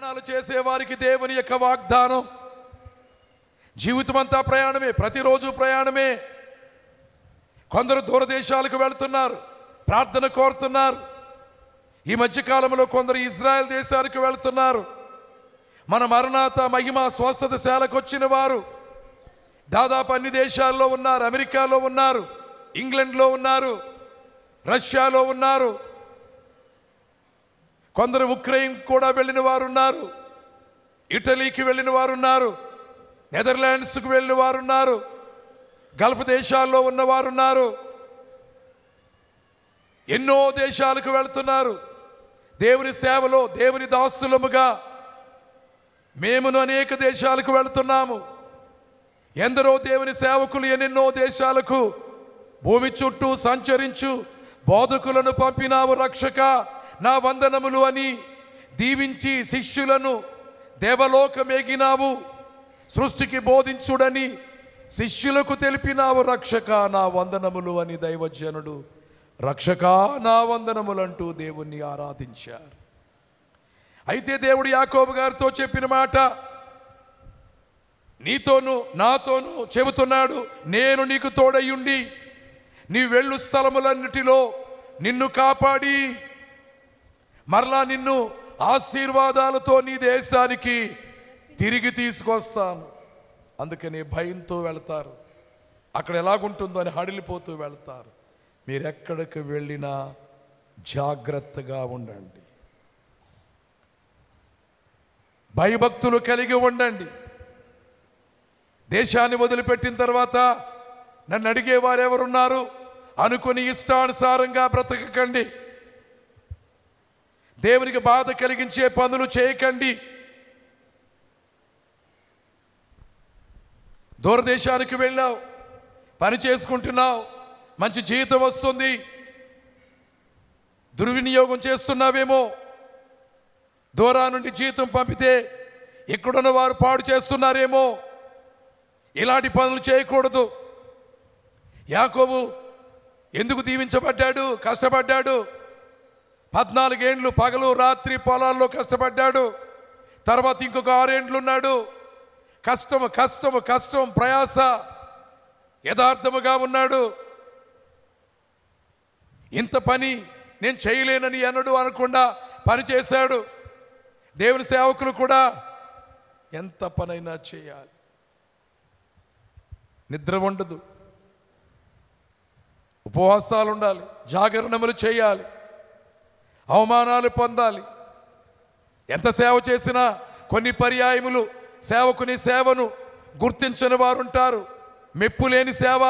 ప్రయాణాలు చేసే వారికి దేవుని యొక్క వాగ్దానం జీవితం అంతా ప్రయాణమే, ప్రతిరోజు ప్రయాణమే. కొందరు దూరదేశాలకు వెళ్తున్నారు, ప్రార్థన కోరుతున్నారు. ఈ మధ్యకాలంలో కొందరు ఇజ్రాయెల్ దేశానికి వెళ్తున్నారు. మన మరణాత మహిమ స్వస్థత శాలకు వచ్చిన వారు దాదాపు అన్ని దేశాల్లో ఉన్నారు. అమెరికాలో ఉన్నారు, ఇంగ్లాండ్లో ఉన్నారు, రష్యాలో ఉన్నారు. కొందరు ఉక్రెయిన్ కూడా వెళ్ళిన వారు ఉన్నారు, ఇటలీకి వెళ్ళిన వారు ఉన్నారు, నెదర్లాండ్స్కు వెళ్ళిన వారు ఉన్నారు, గల్ఫ్ దేశాల్లో ఉన్నవారు ఉన్నారు. ఎన్నో దేశాలకు వెళ్తున్నారు. దేవుని సేవలో దేవుని దాసులముగా మేమును అనేక దేశాలకు వెళ్తున్నాము. ఎందరో దేవుని సేవకులు ఎన్నెన్నో దేశాలకు భూమి చుట్టూ సంచరించు బోధకులను పంపినావు రక్షక, నా వందనములు అని దీవించి శిష్యులను దేవలోకమేగినావు. సృష్టికి బోధించుడని శిష్యులకు తెలిపినావు రక్షక, నా వందనములు అని దైవజనుడు రక్షక నా వందనములంటూ దేవుణ్ణి ఆరాధించారు. అయితే దేవుడు యాకోబు గారితో చెప్పిన మాట నీతోనూ నాతోనూ చెబుతున్నాడు. నేను నీకు తోడయ్యుండి నీ వెళ్ళు స్థలములన్నిటిలో నిన్ను కాపాడి మరలా నిన్ను ఆశీర్వాదాలతో నీ దేశానికి తిరిగి తీసుకొస్తాను. అందుకని భయంతో వెళ్తారు, అక్కడ ఎలాగుంటుందో అని హడిలిపోతూ వెళ్తారు. మీరెక్కడికి వెళ్ళినా జాగ్రత్తగా ఉండండి, భయభక్తులు కలిగి ఉండండి. దేశాన్ని వదిలిపెట్టిన తర్వాత నన్ను అడిగేవారు ఎవరున్నారు అనుకుని ఇష్టానుసారంగా బ్రతకకండి. దేవునికి బాధ కలిగించే పనులు చేయకండి. దూరదేశానికి వెళ్ళావు, పని చేసుకుంటున్నావు, మంచి జీతం వస్తుంది, దుర్వినియోగం చేస్తున్నావేమో. దూరా నుండి జీతం పంపితే ఇక్కడున్న వారు పాడు చేస్తున్నారేమో. ఇలాంటి పనులు చేయకూడదు. యాకోబు ఎందుకు దీవించబడ్డాడు? కష్టపడ్డాడు. 14 ఏండ్లు పగలు రాత్రి పొలాల్లో కష్టపడ్డాడు. తర్వాత ఇంకొక 6 ఏండ్లు ఉన్నాడు. కష్టము కష్టము కష్టం ప్రయాస యథార్థముగా ఉన్నాడు. ఇంత పని నేను చేయలేనని అన్నడు అనకుండా పని చేశాడు. దేవుని సేవకులు కూడా ఎంత పనైనా చేయాలి. నిద్ర ఉండదు, ఉపవాసాలు ఉండాలి, జాగరణములు చేయాలి, అవమానాలు పొందాలి. ఎంత సేవ చేసినా కొన్ని పర్యాయములు సేవకుని సేవను గుర్తించని వారు ఉంటారు. మెప్పులేని సేవ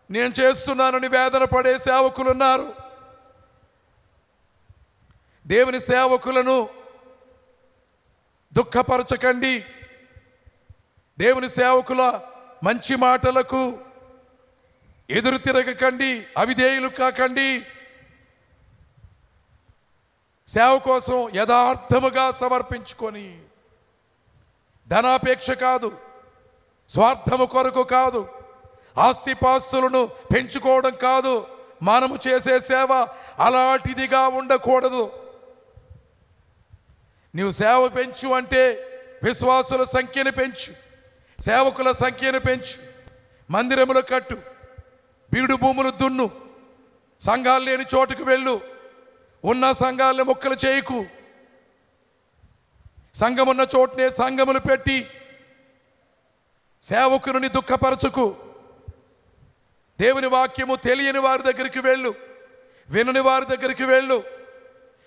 నేను చేస్తున్నానని వేదన పడే సేవకులు ఉన్నారు. దేవుని సేవకులను దుఃఖపరచకండి. దేవుని సేవకుల మంచి మాటలకు ఎదురు తిరగకండి, అవిధేయులు కాకండి. సేవ కోసం యథార్థముగా సమర్పించుకొని, ధనాపేక్ష కాదు, స్వార్థము కొరకు కాదు, ఆస్తిపాస్తులను పెంచుకోవడం కాదు. మనము చేసే సేవ అలాంటిదిగా ఉండకూడదు. నీవు సేవ పెంచు అంటే విశ్వాసుల సంఖ్యను పెంచు, సేవకుల సంఖ్యను పెంచు, మందిరములు కట్టు, బీడు భూములు దున్ను, సంఘాలు లేని చోటుకు వెళ్ళు, ఉన్న సంఘాలను ముక్కలు చేయకు. సంఘమున్న చోటనే సంఘములు పెట్టి సేవకుని దుఃఖపరచుకు. దేవుని వాక్యము తెలియని వారి దగ్గరికి వెళ్ళు, వినని వారి దగ్గరికి వెళ్ళు,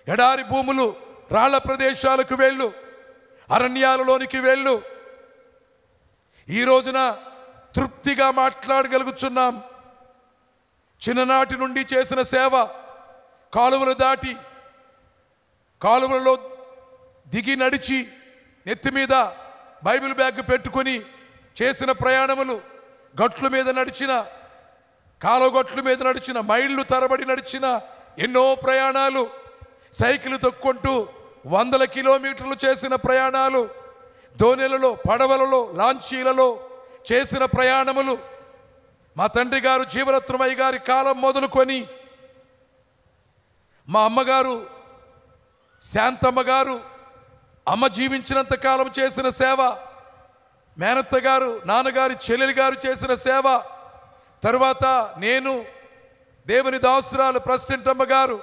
ఎడారి భూములు రాళ్ల ప్రదేశాలకు వెళ్ళు, అరణ్యాలలోనికి వెళ్ళు. ఈ రోజున తృప్తిగా మాట్లాడగలుగుతున్నాం. చిన్ననాటి నుండి చేసిన సేవ, కాలువలు దాటి కాలువలలో దిగి నడిచి నెత్తి మీద బైబిల్ బ్యాగ్ పెట్టుకొని చేసిన ప్రయాణములు, గట్ల మీద నడిచిన, కాలువగట్ల మీద నడిచిన, మైళ్ళు తరబడి నడిచిన ఎన్నో ప్రయాణాలు, సైకిల్ తొక్కుంటూ 100 కిలోమీటర్లు చేసిన ప్రయాణాలు, దోణెలలో, పడవలలో, లాంచీలలో చేసిన ప్రయాణములు. మా తండ్రి గారు జీవరత్నమయ్య గారి కాలం మొదలుకొని మా అమ్మగారు శాంతమ్మ గారు అమ్మ జీవించినంత కాలం చేసిన సేవ, మేనత్త గారు, నాన్నగారి చెల్లెలి గారు చేసిన సేవ, తరువాత నేను, దేవుని దాసురాలు ప్రెసిడెంట్ అమ్మ గారు,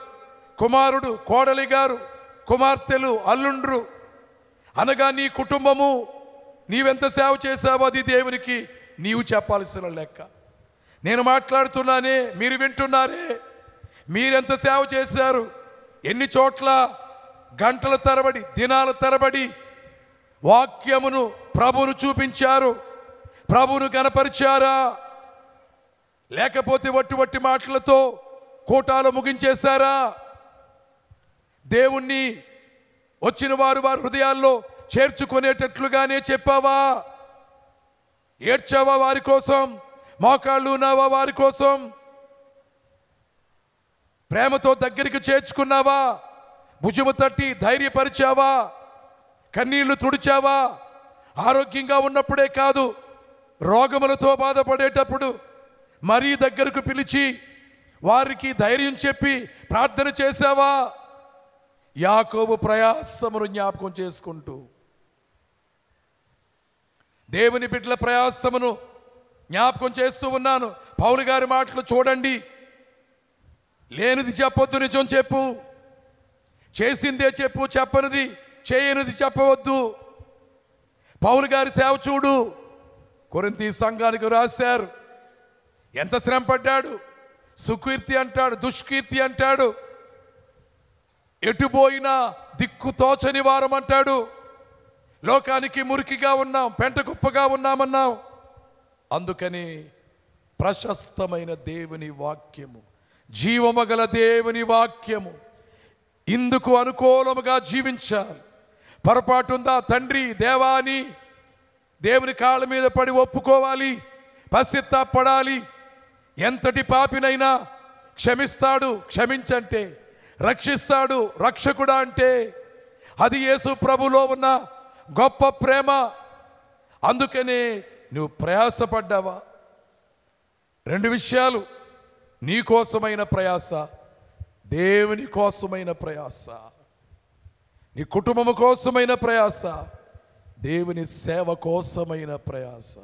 కుమారుడు, కోడలి గారు, కుమార్తెలు, అల్లుండ్రు అనగా నీ కుటుంబము, నీవెంత సేవ చేశావో అది దేవునికి నీవు చెప్పాల్సిన లెక్క. నేను మాట్లాడుతున్నానే, మీరు వింటున్నారే, మీరెంత సేవ చేశారు, ఎన్ని చోట్ల గంటల తరబడి, దినాల తరబడి వాక్యమును, ప్రభువును చూపించారు, ప్రభువును కనపరిచారా, లేకపోతే వట్టి మాటలతో కోటాలు ముగించేశారా? దేవుణ్ణి వచ్చిన వారి హృదయాల్లో చేర్చుకునేటట్లుగానే చెప్పావా? ఏడ్చావా వారి కోసం? మోకాళ్ళు ఉన్నావా వారి కోసం? ప్రేమతో దగ్గరికి చేర్చుకున్నావా? భుజము తట్టి ధైర్యపరిచావా? కన్నీళ్లు తుడిచావా? ఆరోగ్యంగా ఉన్నప్పుడే కాదు, రోగములతో బాధపడేటప్పుడు మరీ దగ్గరకు పిలిచి వారికి ధైర్యం చెప్పి ప్రార్థన చేశావా? యాకోబు ప్రయాసమును జ్ఞాపకం చేసుకుంటూ, దేవుని బిడ్డల ప్రయాసమును జ్ఞాపకం చేస్తూ ఉన్నాను. పౌలు గారి మాటలు చూడండి. లేనిది చెప్పొద్దు, నిజం చెప్పు. చేసిందే చెప్పు, చెప్పనిది చేయనిది చెప్పవద్దు. పౌలు గారి సేవ చూడు. కొరింథీ సంఘానికి రాశారు. ఎంత శ్రమ పడ్డాడు. సుకీర్తి అంటాడు, దుష్కీర్తి అంటాడు, ఎటుపోయినా దిక్కు తోచని వారం అంటాడు. లోకానికి మురికిగా ఉన్నాం, పెంట కుప్పగా ఉన్నామన్నాం. అందుకని ప్రశస్తమైన దేవుని వాక్యము, జీవమగల దేవుని వాక్యము ఇందుకు అనుకూలముగా జీవించాలి. పొరపాటుందా తండ్రి దేవాని దేవుని కాళ్ళ మీద పడి ఒప్పుకోవాలి, పశ్చాత్తాపడాలి. ఎంతటి పాపినైనా క్షమిస్తాడు, క్షమించంటే రక్షిస్తాడు, రక్షకుడా అంటే అది యేసు ప్రభులో ఉన్న గొప్ప ప్రేమ. అందుకనే నువ్వు ప్రయాసపడ్డావా? రెండు విషయాలు, నీ కోసమైన ప్రయాస, దేవుని కోసమైన ప్రయాస. నీ కుటుంబము కోసమైన ప్రయాస, దేవుని సేవ కోసమైన ప్రయాస.